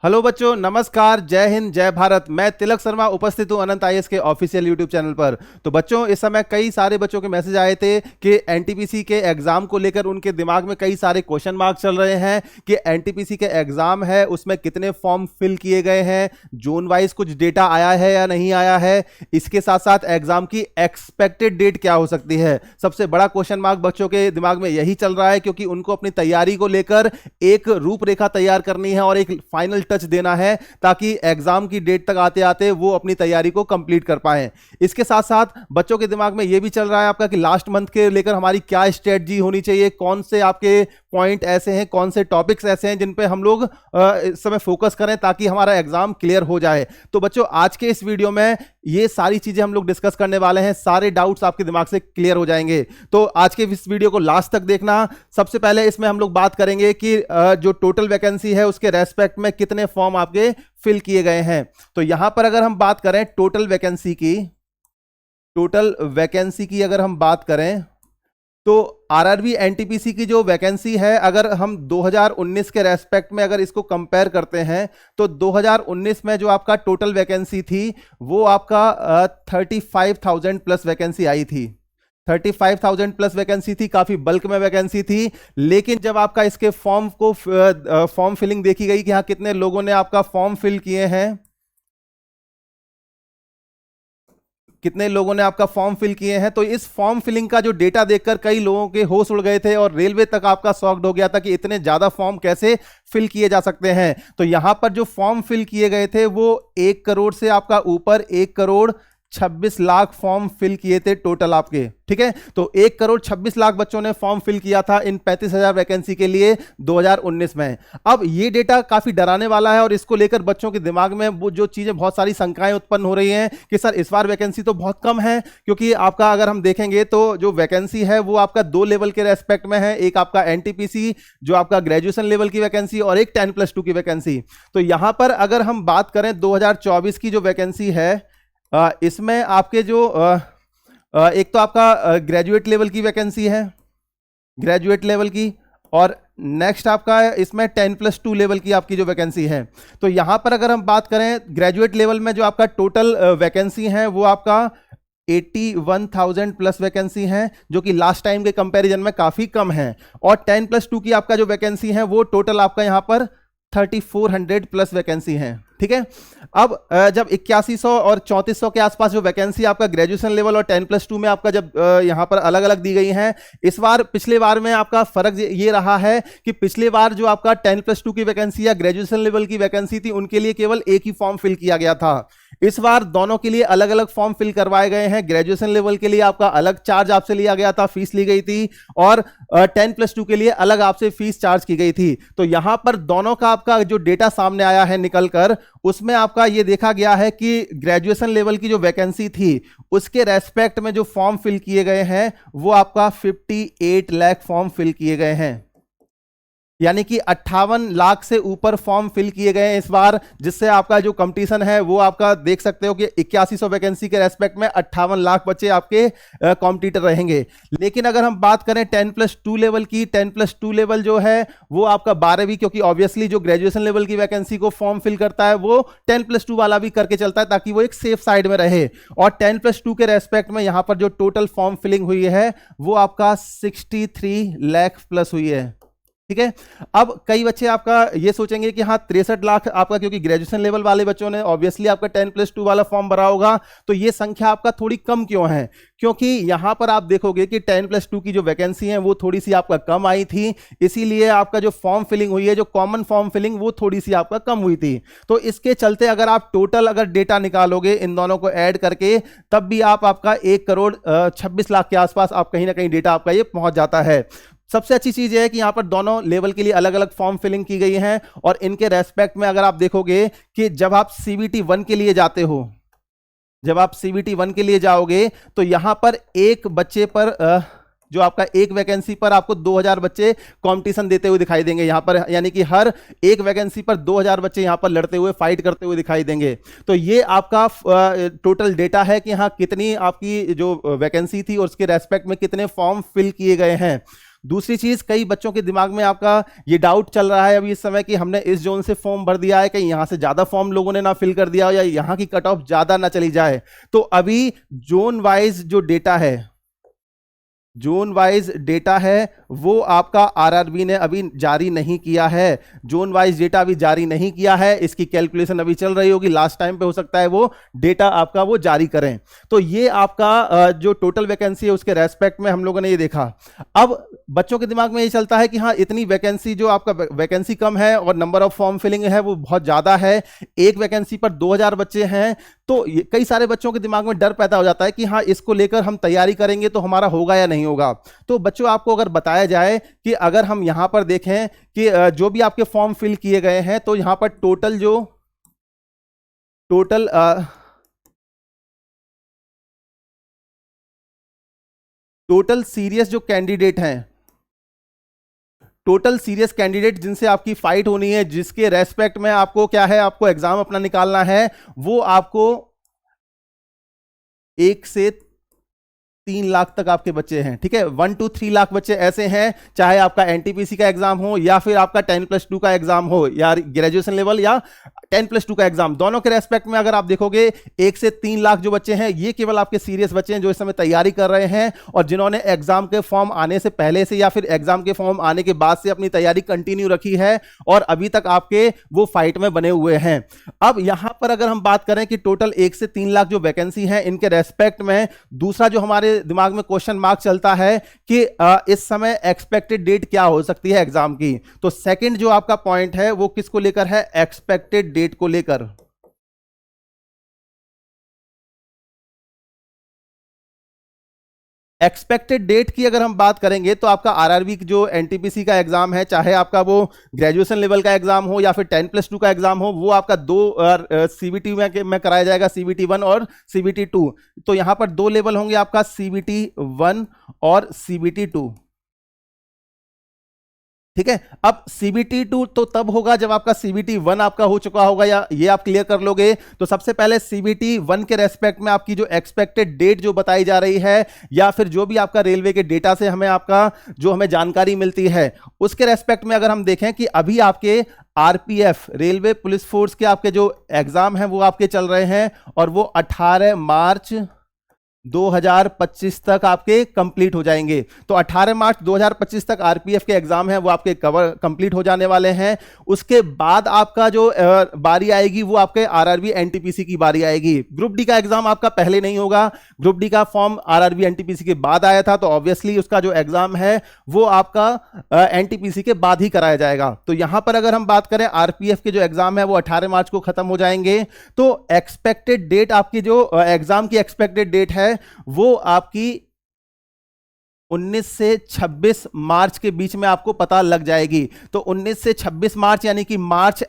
Hello बच्चों, नमस्कार, जय हिंद, जय भारत। मैं तिलक शर्मा उपस्थित हूं अनंत आईएएस के ऑफिशियल यूट्यूब चैनल पर। तो बच्चों, इस समय कई सारे बच्चों के मैसेज आए थे कि एनटीपीसी के एग्जाम को लेकर उनके दिमाग में कई सारे क्वेश्चन मार्क चल रहे हैं कि एनटीपीसी के एग्जाम है उसमें कितने फॉर्म फिल किए गए हैं, जोन वाइज कुछ डेटा आया है या नहीं आया है, इसके साथ साथ एग्जाम की एक्सपेक्टेड डेट क्या हो सकती है। सबसे बड़ा क्वेश्चन मार्क बच्चों के दिमाग में यही चल रहा है, क्योंकि उनको अपनी तैयारी को लेकर एक रूपरेखा तैयार करनी है और एक फाइनल टच देना है ताकि एग्जाम की डेट तक आते आते वो अपनी तैयारी को कंप्लीट कर पाए। इसके साथ साथ बच्चों के दिमाग में ये भी चल रहा है आपका कि लास्ट मंथ के लेकर हमारी क्या स्ट्रेटजी होनी चाहिए, कौन से आपके पॉइंट ऐसे हैं, कौन से टॉपिक्स ऐसे हैं जिन पे हम लोग इस समय फोकस करें ताकि हमारा एग्जाम क्लियर हो जाए। तो बच्चों, आज के इस वीडियो में ये सारी चीजें हम लोग डिस्कस करने वाले हैं, सारे डाउट्स आपके दिमाग से क्लियर हो जाएंगे। तो आज के इस वीडियो को लास्ट तक देखना। सबसे पहले इसमें हम लोग बात करेंगे कि जो टोटल वैकेंसी है उसके रेस्पेक्ट में कितने फॉर्म आपके फिल किए गए हैं। तो यहां पर अगर हम बात करें टोटल वैकेंसी की अगर हम बात करें तो आरआरबी एनटीपीसी की जो वैकेंसी है, अगर हम 2019 के रेस्पेक्ट में अगर इसको कंपेयर करते हैं तो 2019 में जो आपका टोटल वैकेंसी थी वो आपका 35,000 प्लस वैकेंसी आई थी। 35,000 प्लस वैकेंसी थी, काफी बल्क में वैकेंसी थी। लेकिन जब आपका इसके फॉर्म फिलिंग देखी गई कि हाँ कितने लोगों ने आपका फॉर्म फिल किए हैं, कितने लोगों ने आपका फॉर्म फिल किए हैं, तो इस फॉर्म फिलिंग का जो डेटा देखकर कई लोगों के होश उड़ गए थे और रेलवे तक आपका शॉक्ड हो गया था कि इतने ज्यादा फॉर्म कैसे फिल किए जा सकते हैं। तो यहां पर जो फॉर्म फिल किए गए थे वो 1 करोड़ से आपका ऊपर 1 करोड़ 26 लाख फॉर्म फिल किए थे टोटल आपके। ठीक है, तो 1 करोड़ 26 लाख बच्चों ने फॉर्म फिल किया था इन 35,000 वैकेंसी के लिए 2019 में। अब ये डेटा काफी डराने वाला है और इसको लेकर बच्चों के दिमाग में वो जो चीजें बहुत सारी शंकाएं उत्पन्न हो रही हैं कि सर इस बार वैकेंसी तो बहुत कम है, क्योंकि आपका अगर हम देखेंगे तो जो वैकेंसी है वो आपका 2 लेवल के रेस्पेक्ट में है। एक आपका एनटीपीसी जो आपका ग्रेजुएशन लेवल की वैकेंसी और एक 10+2 की वैकेंसी। तो यहां पर अगर हम बात करें 2024 की जो वैकेंसी है, इसमें आपके जो एक तो आपका ग्रेजुएट लेवल की वैकेंसी है, ग्रेजुएट लेवल की, और नेक्स्ट आपका इसमें 10+2 लेवल की आपकी जो वैकेंसी है। तो यहां पर अगर हम बात करें ग्रेजुएट लेवल में जो आपका टोटल वैकेंसी है वो आपका 81,000 प्लस वैकेंसी है, जो कि लास्ट टाइम के कंपैरिजन में काफी कम है। और 10+2 की आपका जो वैकेंसी है वो टोटल आपका यहां पर 3400 प्लस वैकेंसी है। ठीक है, अब जब 8100 और 3400 के आसपास जो वैकेंसी आपका ग्रेजुएशन लेवल और 10+2 में आपका जब यहां पर अलग अलग दी गई हैं, इस बार पिछले बार में आपका फर्क ये रहा है कि पिछले बार जो आपका 10+2 की वैकेंसी या ग्रेजुएशन लेवल की वैकेंसी थी उनके लिए केवल एक ही फॉर्म फिल किया गया था। इस बार दोनों के लिए अलग अलग फॉर्म फिल करवाए गए हैं। ग्रेजुएशन लेवल के लिए आपका अलग चार्ज आपसे लिया गया था, फीस ली गई थी, और 10+2 के लिए अलग आपसे फीस चार्ज की गई थी। तो यहां पर दोनों का आपका जो डेटा सामने आया है निकलकर, उसमें आपका ये देखा गया है कि ग्रेजुएशन लेवल की जो वैकेंसी थी उसके रेस्पेक्ट में जो फॉर्म फिल किए गए हैं वो आपका 58 लाख फॉर्म फिल किए गए हैं, यानी कि 58 लाख से ऊपर फॉर्म फिल किए गए हैं इस बार, जिससे आपका जो कंपटीशन है वो आपका देख सकते हो कि 8100 वैकेंसी के रेस्पेक्ट में 58 लाख बच्चे आपके कॉम्पिटिटर रहेंगे। लेकिन अगर हम बात करें 10+2 लेवल की, 10+2 लेवल जो है वो आपका 12वीं, क्योंकि ऑब्वियसली जो ग्रेजुएशन लेवल की वैकेंसी को फॉर्म फिल करता है वो 10+2 वाला भी करके चलता है ताकि वो एक सेफ साइड में रहे। और 10+2 के रेस्पेक्ट में यहां पर जो टोटल फॉर्म फिलिंग हुई है वो आपका 63 लाख प्लस हुई है। ठीक है, अब कई बच्चे आपका ये सोचेंगे कि हाँ 63 लाख आपका, क्योंकि ग्रेजुएशन लेवल वाले बच्चों ने ऑब्वियसली आपका 10+2 वाला फॉर्म भरा होगा, तो ये संख्या आपका थोड़ी कम क्यों है? क्योंकि यहां पर आप देखोगे कि 10+2 की जो वैकेंसी है वो थोड़ी सी आपका कम आई थी, इसीलिए आपका जो फॉर्म फिलिंग हुई है, जो कॉमन फॉर्म फिलिंग, वो थोड़ी सी आपका कम हुई थी। तो इसके चलते अगर आप टोटल अगर डेटा निकालोगे इन दोनों को ऐड करके, तब भी आपका 1 करोड़ 26 लाख के आसपास आप कहीं ना कहीं डेटा आपका ये पहुंच जाता है। सबसे अच्छी चीज है कि यहां पर दोनों लेवल के लिए अलग अलग फॉर्म फिलिंग की गई है, और इनके रेस्पेक्ट में अगर आप देखोगे कि जब आप CBT 1 के लिए जाते हो, जब आप CBT 1 के लिए जाओगे तो यहां पर एक बच्चे पर जो आपका एक वैकेंसी पर आपको 2000 बच्चे कंपटीशन देते हुए दिखाई देंगे यहां पर, यानी कि हर एक वैकेंसी पर 2000 बच्चे यहां पर लड़ते हुए, फाइट करते हुए दिखाई देंगे। तो ये आपका टोटल डेटा है कि हाँ कितनी आपकी जो वैकेंसी थी और उसके रेस्पेक्ट में कितने फॉर्म फिल किए गए हैं। दूसरी चीज, कई बच्चों के दिमाग में आपका ये डाउट चल रहा है अभी इस समय कि हमने इस जोन से फॉर्म भर दिया है, कहीं यहां से ज्यादा फॉर्म लोगों ने ना फिल कर दिया हो या यहां की कट ऑफ ज्यादा ना चली जाए। तो अभी जोन वाइज जो डेटा है, जोन वाइज डेटा है, वो आपका आरआरबी ने अभी जारी नहीं किया है। जोन वाइज डेटा अभी जारी नहीं किया है, इसकी कैलकुलेशन अभी चल रही होगी, लास्ट टाइम पे हो सकता है वो डेटा आपका वो जारी करें। तो ये आपका जो टोटल वैकेंसी है उसके रेस्पेक्ट में हम लोगों ने ये देखा। अब बच्चों के दिमाग में ये चलता है कि हाँ इतनी वैकेंसी, जो आपका वैकेंसी कम है और नंबर ऑफ फॉर्म फिलिंग है वो बहुत ज्यादा है, एक वैकेंसी पर 2000 बच्चे हैं, तो कई सारे बच्चों के दिमाग में डर पैदा हो जाता है कि हाँ इसको लेकर हम तैयारी करेंगे तो हमारा होगा या नहीं होगा। तो बच्चों आपको अगर बताया जाए कि अगर हम यहां पर देखें कि जो भी आपके फॉर्म फिल किए गए हैं, तो यहां पर टोटल सीरियस जो कैंडिडेट हैं, टोटल सीरियस कैंडिडेट जिनसे आपकी फाइट होनी है, जिसके रेस्पेक्ट में आपको क्या है, आपको एग्जाम अपना निकालना है, वो आपको 1 से 3 लाख तक आपके बच्चे हैं। ठीक है, 1 to 3 लाख बच्चे ऐसे हैं, चाहे आपका एनटीपीसी का एग्जाम हो या फिर आपका 10+2 का एग्जाम हो या ग्रेजुएशन लेवल या 10+2 का एग्जाम, दोनों के रेस्पेक्ट में अगर आप देखोगे 1 से 3 लाख जो बच्चे हैं, ये केवल आपके सीरियस बच्चे हैं जो इस समय तैयारी कर रहे हैं और जिन्होंने एग्जाम के फॉर्म आने से पहले से या फिर एग्जाम के फॉर्म आने के बाद से अपनी तैयारी कंटिन्यू रखी है और अभी तक आपके वो फाइट में बने हुए हैं। अब यहां पर अगर हम बात करें कि टोटल 1 से 3 लाख जो वैकेंसी है, इनके रेस्पेक्ट में दूसरा जो हमारे दिमाग में क्वेश्चन मार्क चलता है कि इस समय एक्सपेक्टेड डेट क्या हो सकती है एग्जाम की। तो सेकंड जो आपका पॉइंट है वो किसको लेकर है, एक्सपेक्टेड डेट को लेकर। एक्सपेक्टेड डेट की अगर हम बात करेंगे तो आपका आरआरबी की जो एनटीपीसी का एग्जाम है, चाहे आपका वो ग्रेजुएशन लेवल का एग्जाम हो या फिर 10+2 का एग्जाम हो, वो आपका दो सीबीटी में कराया जाएगा, सीबीटी 1 और सीबीटी 2। तो यहां पर दो लेवल होंगे आपका, सीबीटी 1 और सीबीटी 2। ठीक है, अब सीबीटी 2 तो तब होगा जब आपका सीबीटी 1 आपका हो चुका होगा, या ये आप क्लियर कर लोगे। तो सबसे पहले सीबीटी 1 के रेस्पेक्ट में आपकी जो एक्सपेक्टेड डेट जो बताई जा रही है, या फिर जो भी आपका रेलवे के डेटा से हमें आपका जो हमें जानकारी मिलती है, उसके रेस्पेक्ट में अगर हम देखें कि अभी आपके आरपीएफ रेलवे पुलिस फोर्स के आपके जो एग्जाम है वो आपके चल रहे हैं और वो 18 मार्च 2025 तक आपके कंप्लीट हो जाएंगे। तो 18 मार्च 2025 तक आरपीएफ के एग्जाम है वो आपके कंप्लीट हो जाने वाले हैं। उसके बाद आपका जो बारी आएगी वो आपके आरआरबी एनटीपीसी की बारी आएगी। ग्रुप डी का एग्जाम आपका पहले नहीं होगा, ग्रुप डी का फॉर्म आरआरबी एनटीपीसी के बाद आया था, तो ऑब्वियसली उसका जो एग्जाम है वो आपका एनटीपीसी के बाद ही कराया जाएगा। तो यहां पर अगर हम बात करें आरपीएफ के जो एग्जाम है वो 18 मार्च को खत्म हो जाएंगे। तो एक्सपेक्टेड डेट आपकी जो एग्जाम की एक्सपेक्टेड डेट है वो आपकी 19 से 26 मार्च के बीच में आपको पता लग जाएगी। तो 19 से 26 मार्च यानी कि मार्च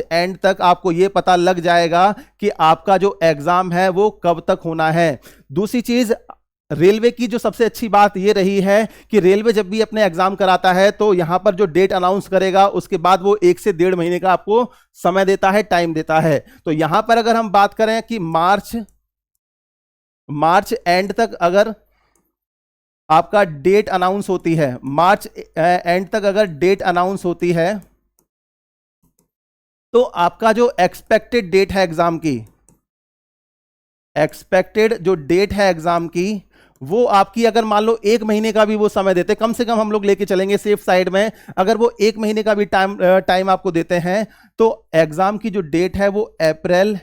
एंड तक आपको यह पता लग जाएगा कि आपका जो एग्जाम है वो कब तक होना है। दूसरी चीज, रेलवे की जो सबसे अच्छी बात यह रही है कि रेलवे जब भी अपने एग्जाम कराता है तो यहां पर जो डेट अनाउंस करेगा उसके बाद वो 1 से 1.5 महीने का आपको समय देता है, टाइम देता है। तो यहां पर अगर हम बात करें कि मार्च एंड तक अगर आपका डेट अनाउंस होती है, मार्च एंड तक अगर डेट अनाउंस होती है, तो आपका जो एक्सपेक्टेड डेट है एग्जाम की, एक्सपेक्टेड जो डेट है एग्जाम की, वो आपकी अगर मान लो 1 महीने का भी वो समय देते, कम से कम हम लोग लेके चलेंगे सेफ साइड में, अगर वो 1 महीने का भी टाइम आपको देते हैं, तो एग्जाम की जो डेट है वो अप्रैल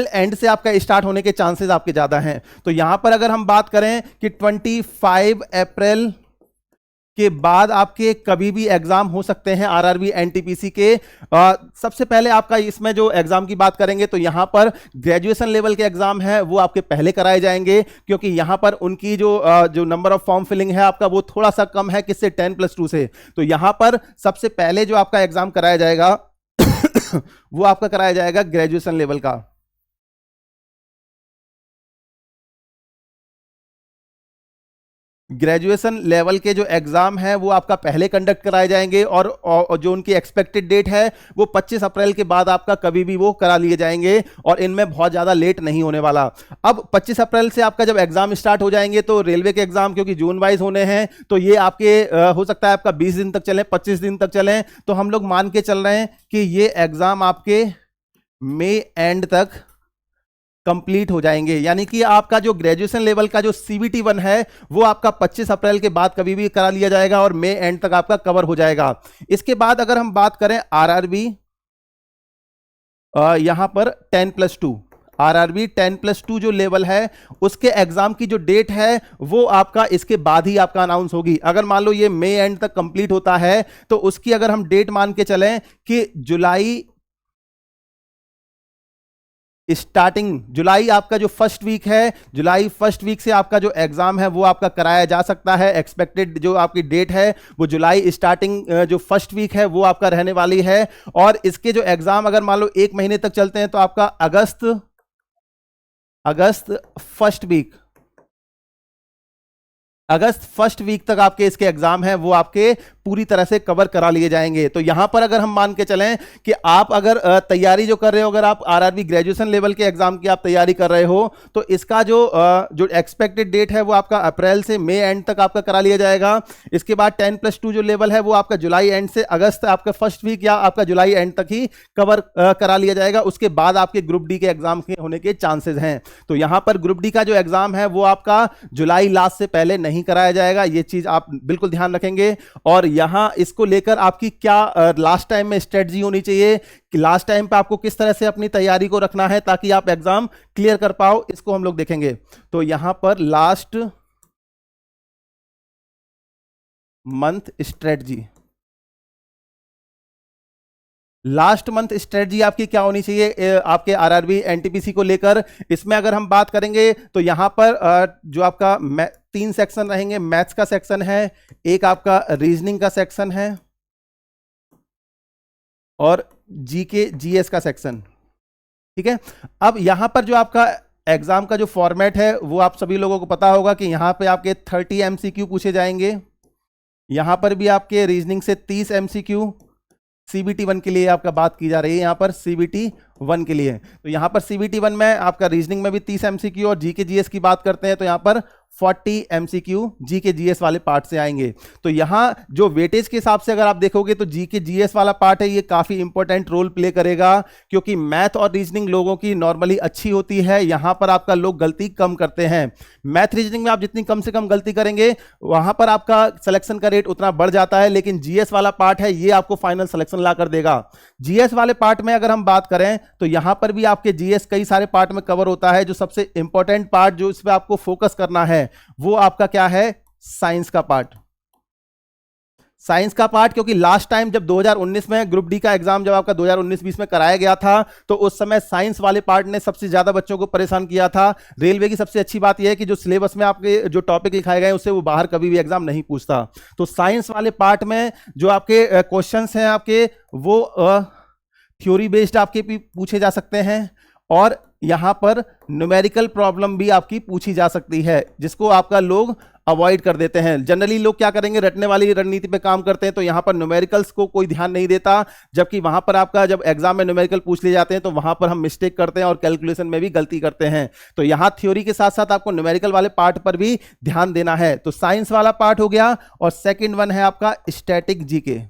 एंड से आपका स्टार्ट होने के चांसेस आपके ज्यादा हैं। तो यहां पर अगर हम बात करें कि 25 अप्रैल के बाद आपके कभी भी एग्जाम हो सकते हैं आरआरबी एनटीपीसी के। सबसे पहले आपका इसमें जो एग्जाम की बात करेंगे तो यहां पर ग्रेजुएशन लेवल के एग्जाम है वो आपके पहले कराए जाएंगे, क्योंकि यहां पर उनकी जो नंबर ऑफ फॉर्म फिलिंग है आपका वो थोड़ा सा कम है, किससे, 10+2 से। तो यहां पर सबसे पहले जो आपका एग्जाम कराया जाएगा वो आपका कराया जाएगा ग्रेजुएशन लेवल का। ग्रेजुएशन लेवल के जो एग्जाम है वो आपका पहले कंडक्ट कराए जाएंगे और जो उनकी एक्सपेक्टेड डेट है वो 25 अप्रैल के बाद आपका कभी भी वो करा लिए जाएंगे और इनमें बहुत ज्यादा लेट नहीं होने वाला। अब 25 अप्रैल से आपका जब एग्जाम स्टार्ट हो जाएंगे तो रेलवे के एग्जाम क्योंकि जून वाइज होने हैं तो ये आपके हो सकता है आपका 20 दिन तक चले, 25 दिन तक चले, तो हम लोग मान के चल रहे हैं कि ये एग्जाम आपके मई एंड तक कंप्लीट हो जाएंगे। यानी कि आपका जो ग्रेजुएशन लेवल का जो CBT 1 है वो आपका 25 अप्रैल के बाद कभी भी करा लिया जाएगा और मई एंड तक आपका कवर हो जाएगा। इसके बाद अगर हम बात करें RRB, यहां पर 10+2 RRB 10+2 जो लेवल है उसके एग्जाम की जो डेट है वो आपका इसके बाद ही आपका अनाउंस होगी। अगर मान लो ये मई एंड तक कंप्लीट होता है तो उसकी अगर हम डेट मान के चलें कि जुलाई आपका जो फर्स्ट वीक है, जुलाई फर्स्ट वीक से आपका जो एग्जाम है वो आपका कराया जा सकता है। एक्सपेक्टेड जो आपकी डेट है वो जुलाई स्टार्टिंग जो फर्स्ट वीक है वो आपका रहने वाली है। और इसके जो एग्जाम अगर मान लो 1 महीने तक चलते हैं तो आपका अगस्त फर्स्ट वीक तक आपके इसके एग्जाम हैं वो आपके पूरी तरह से कवर करा लिए जाएंगे। तो यहां पर अगर हम मान के चलें कि आप अगर तैयारी जो कर रहे हो, अगर आप RRB ग्रेजुएशन लेवल के एग्जाम की आप तैयारी कर रहे हो तो इसका जो एक्सपेक्टेड डेट है वो आपका अप्रैल से मई एंड तक आपका करा लिया जाएगा। इसके बाद 10+2 जो लेवल है वो आपका जुलाई एंड से अगस्त आपका फर्स्ट वीक या आपका जुलाई एंड तक ही कवर करा लिया जाएगा। उसके बाद आपके ग्रुप डी के एग्जाम के होने के चांसेस हैं। तो यहां पर ग्रुप डी का जो एग्जाम है वो आपका जुलाई लास्ट से पहले नहीं कराया जाएगा, ये चीज आप बिल्कुल ध्यान रखेंगे। और यहां इसको लेकर आपकी क्या लास्ट टाइम में स्ट्रेटजी होनी चाहिए कि लास्ट टाइम पे आपको किस तरह से अपनी तैयारी को रखना है ताकि आप एग्जाम क्लियर कर पाओ, इसको हम लोग देखेंगे। तो यहां पर लास्ट मंथ स्ट्रेटजी आपकी क्या होनी चाहिए आपके RRB NTPC को लेकर। इसमें अगर हम बात करेंगे तो यहां पर जो आपका 3 सेक्शन रहेंगे। मैथ्स का सेक्शन है, एक आपका रीजनिंग का सेक्शन है और GK GS का सेक्शन, ठीक है। अब यहां पर जो आपका एग्जाम का जो फॉर्मेट है वो आप सभी लोगों को पता होगा कि यहां पे आपके 30 MCQ पूछे जाएंगे। यहां पर भी आपके रीजनिंग से 30 MCQ, CBT 1 के लिए आपका बात की जा रही है यहां पर CBT 1 के लिए। तो यहां पर CBT 1 में आपका रीजनिंग में भी 30 MCQ और GK GS की बात करते हैं तो यहां पर 40 MCQ GK GS वाले पार्ट से आएंगे। तो यहां जो वेटेज के हिसाब से अगर आप देखोगे तो GK GS वाला पार्ट है ये काफी इंपॉर्टेंट रोल प्ले करेगा क्योंकि मैथ और रीजनिंग लोगों की नॉर्मली अच्छी होती है, यहां पर आपका लोग गलती कम करते हैं। मैथ रीजनिंग में आप जितनी कम से कम गलती करेंगे वहां पर आपका सिलेक्शन का रेट उतना बढ़ जाता है, लेकिन GS वाला पार्ट है ये आपको फाइनल सिलेक्शन ला कर देगा। GS वाले पार्ट में अगर हम बात करें तो यहां पर भी आपके GS कई सारे पार्ट में कवर होता है। जो सबसे इंपॉर्टेंट पार्ट जो इस पे आपको फोकस करना है वो आपका क्या है, साइंस का पार्ट। साइंस का पार्ट क्योंकि लास्ट टाइम जब 2019 में ग्रुप डी का एग्जाम जब आपका 2019-20 में कराया गया था तो उस समय साइंस वाले पार्ट ने सबसे ज्यादा बच्चों को परेशान किया था। रेलवे की सबसे अच्छी बात यह है कि जो सिलेबस में आपके जो टॉपिक लिखाए गए उससे वो बाहर कभी भी एग्जाम नहीं पूछता। तो साइंस वाले पार्ट में जो आपके क्वेश्चंस हैं आपके वो थ्योरी बेस्ड आपके भी पूछे जा सकते हैं और यहां पर न्यूमेरिकल प्रॉब्लम भी आपकी पूछी जा सकती है जिसको आपका लोग अवॉइड कर देते हैं। जनरली लोग क्या करेंगे, रटने वाली रणनीति पे काम करते हैं तो यहां पर न्यूमेरिकल्स को कोई ध्यान नहीं देता, जबकि वहां पर आपका जब एग्जाम में न्यूमेरिकल पूछ लिए जाते हैं तो वहां पर हम मिस्टेक करते हैं और कैलकुलेशन में भी गलती करते हैं। तो यहां थ्योरी के साथ साथ आपको न्यूमेरिकल वाले पार्ट पर भी ध्यान देना है। तो साइंस वाला पार्ट हो गया और सेकेंड वन है आपका स्टैटिक जीके।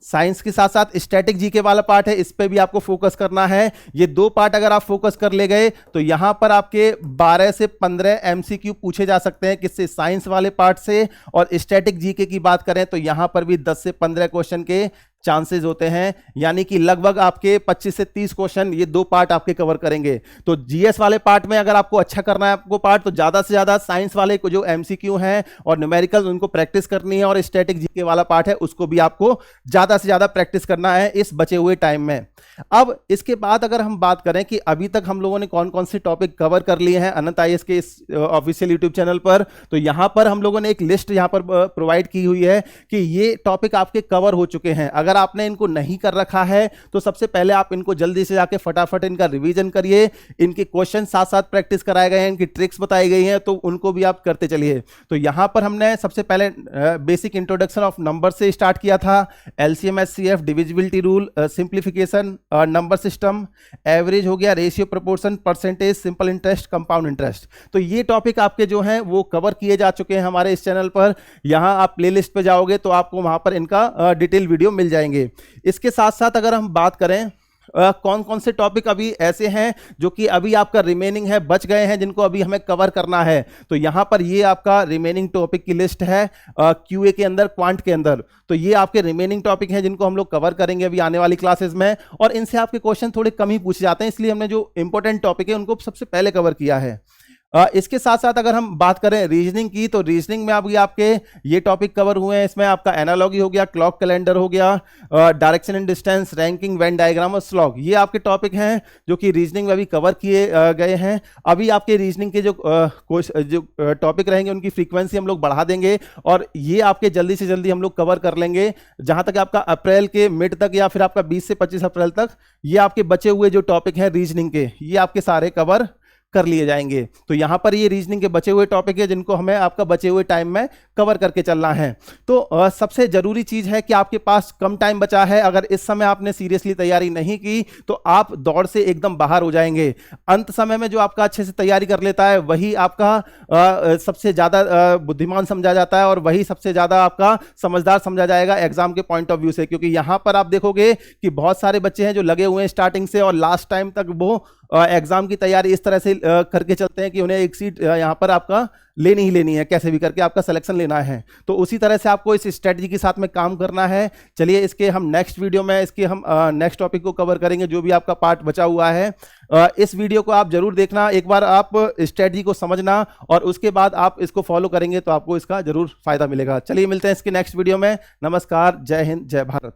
साइंस के साथ साथ स्टैटिक जीके वाला पार्ट है, इस पे भी आपको फोकस करना है। ये दो पार्ट अगर आप फोकस कर ले गए तो यहां पर आपके 12 से 15 MCQ पूछे जा सकते हैं किससे, साइंस वाले पार्ट से। और स्टैटिक जीके की बात करें तो यहां पर भी 10 से 15 क्वेश्चन के चांसेस होते हैं, यानी कि लगभग आपके 25 से 30 क्वेश्चन ये दो पार्ट आपके कवर करेंगे। तो जीएस वाले पार्ट में अगर आपको अच्छा करना है आपको पार्ट, तो ज्यादा से ज्यादा साइंस वाले को जो एमसीक्यू हैं और न्यूमेरिकल उनको प्रैक्टिस करनी है, और स्टैटिक जीके वाला पार्ट है उसको भी आपको ज्यादा से ज्यादा प्रैक्टिस करना है इस बचे हुए टाइम में। अब इसके बाद अगर हम बात करें कि अभी तक हम लोगों ने कौन कौन से टॉपिक कवर कर लिए हैं अनंत आईएएस के इस ऑफिशियल यूट्यूब चैनल पर, तो यहां पर हम लोगों ने एक लिस्ट यहां पर प्रोवाइड की हुई है कि ये टॉपिक आपके कवर हो चुके हैं। अगर आपने इनको नहीं कर रखा है तो सबसे पहले आप इनको जल्दी से जाके फटाफट इनका रिवीजन करिए। इनके क्वेश्चन साथ साथ प्रैक्टिस कराए गए हैं, इनकी ट्रिक्स बताई गई हैं, तो उनको भी आप करते चलिए। तो यहां पर हमने सबसे पहले बेसिक इंट्रोडक्शन ऑफ नंबर से स्टार्ट किया था, LCM HCF, divisibility rule, simplification, number system, average हो गया, ratio proportion, percentage, simple interest, compound interest. तो ये टॉपिक आपके जो हैं वो कवर किए जा चुके हैं हमारे इस चैनल पर। यहां आप प्लेलिस्ट पे जाओगे तो आपको वहां पर इनका डिटेल वीडियो मिल जाएंगे। इसके साथ साथ अगर हम बात करें कौन कौन से टॉपिक अभी ऐसे हैं जो कि अभी आपका रिमेनिंग है, बच गए हैं, जिनको अभी हमें कवर करना है, तो यहां पर ये आपका रिमेनिंग टॉपिक की लिस्ट है क्यूए के अंदर, क्वांट के अंदर। तो ये आपके रिमेनिंग टॉपिक हैं जिनको हम लोग कवर करेंगे अभी आने वाली क्लासेस में, और इनसे आपके क्वेश्चन थोड़े कम ही पूछे जाते हैं, इसलिए हमने जो इंपॉर्टेंट टॉपिक है उनको सबसे पहले कवर किया है। इसके साथ साथ अगर हम बात करें रीजनिंग की, तो रीजनिंग में अभी आपके ये टॉपिक कवर हुए हैं। इसमें आपका एनालॉजी हो गया, क्लॉक कैलेंडर हो गया, direction and distance, ranking, Venn diagram और स्लॉग, ये आपके टॉपिक हैं जो कि रीजनिंग में अभी कवर किए गए हैं। अभी आपके रीजनिंग के जो टॉपिक रहेंगे उनकी फ्रीक्वेंसी हम लोग बढ़ा देंगे, और ये आपके जल्दी से जल्दी हम लोग कवर कर लेंगे। जहां तक आपका अप्रैल के मिड तक या फिर आपका 20 से 25 अप्रैल तक ये आपके बचे हुए जो टॉपिक हैं रीजनिंग के, ये आपके सारे कवर कर लिए जाएंगे। तो यहां पर ये रीजनिंग के बचे हुए टॉपिक है जिनको हमें आपका बचे हुए टाइम में कवर करके चलना है। तो सबसे जरूरी चीज है कि आपके पास कम टाइम बचा है। अगर इस समय आपने सीरियसली तैयारी नहीं की तो आप दौड़ से एकदम बाहर हो जाएंगे। अंत समय में जो आपका अच्छे से तैयारी कर लेता है वही आपका सबसे ज्यादा बुद्धिमान समझा जाता है, और वही सबसे ज्यादा आपका समझदार समझा जाएगा एग्जाम के पॉइंट ऑफ व्यू से। क्योंकि यहां पर आप देखोगे कि बहुत सारे बच्चे हैं जो लगे हुए हैं स्टार्टिंग से, और लास्ट टाइम तक वो एग्जाम की तैयारी इस तरह से करके चलते हैं कि उन्हें एक सीट यहां पर आपका लेनी ही लेनी है, कैसे भी करके आपका सिलेक्शन लेना है। तो उसी तरह से आपको इस स्ट्रेटजी के साथ में काम करना है। चलिए इसके हम नेक्स्ट वीडियो में इसके हम नेक्स्ट टॉपिक को कवर करेंगे, जो भी आपका पार्ट बचा हुआ है। इस वीडियो को आप जरूर देखना, एक बार आप स्ट्रेटजी को समझना, और उसके बाद आप इसको फॉलो करेंगे तो आपको इसका जरूर फायदा मिलेगा। चलिए मिलते हैं इसके नेक्स्ट वीडियो में। नमस्कार, जय हिंद, जय भारत।